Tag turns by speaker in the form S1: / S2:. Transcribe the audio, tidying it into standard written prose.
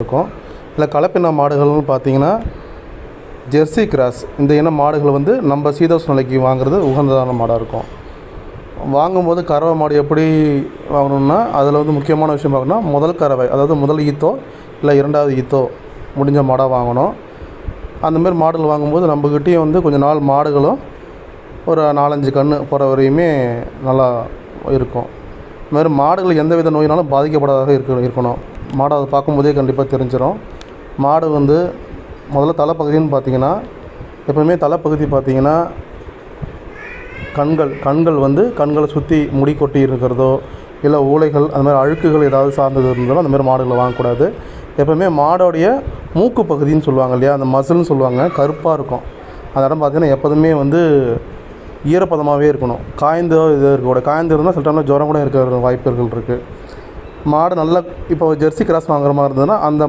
S1: இருக்கும். இல்லை கலப்பின மாடுகள்னு பார்த்தீங்கன்னா ஜெர்சி கிராஸ் இந்த இன மாடுகள் வந்து நம்ம சீதோஷ்ண நிலைக்கு வாங்குறது உகந்ததான மாடாக இருக்கும். வாங்கும்போது கறவை மாடு எப்படி வாங்கணும்னா அதில் வந்து முக்கியமான விஷயம் பார்க்கணும்னா முதல் கறவை, அதாவது முதல் ஈத்தோ இல்லை இரண்டாவது ஈத்தோ முடிஞ்ச மாடாக வாங்கணும். அந்தமாரி மாடுகள் வாங்கும்போது நம்மக்கிட்டேயும் வந்து கொஞ்சம் நாள் மாடுகளும் ஒரு 4-5 கன்று போகிற வரையுமே நல்லா இருக்கும். இதுமாதிரி மாடுகள் எந்த வித நோயினாலும் பாதிக்கப்படாதாக இருக்கணும். மாடை அதை பார்க்கும்போதே கண்டிப்பாக தெரிஞ்சிடும். மாடு வந்து முதல்ல தலைப்பகுதின்னு பார்த்தீங்கன்னா எப்போவுமே தலைப்பகுதி பார்த்திங்கன்னா கண்கள் வந்து கண்களை சுற்றி முடி கொட்டி இருக்கிறதோ இல்லை ஊளைகள் அந்த மாதிரி அழுக்குகள் ஏதாவது சார்ந்தது இருந்தாலும் அந்தமாதிரி மாடுகளை வாங்கக்கூடாது. எப்போவுமே மாடோடைய மூக்கு பகுதின்னு சொல்லுவாங்க இல்லையா, அந்த மசில்னு சொல்லுவாங்க, கருப்பாக இருக்கும். அந்த இடம் பார்த்திங்கன்னா எப்போதுமே வந்து ஈரப்பதமாகவே இருக்கணும். காய்ந்தோ இது இருக்கக்கூடாது. காய்ந்திருந்தால் சில டைமில் ஜுரம் கூட இருக்கிற வாய்ப்புகள் இருக்குது. மாடு நல்லா இப்போ ஜெர்சி கிராஸ் வாங்குற மாதிரி இருந்ததுன்னா அந்த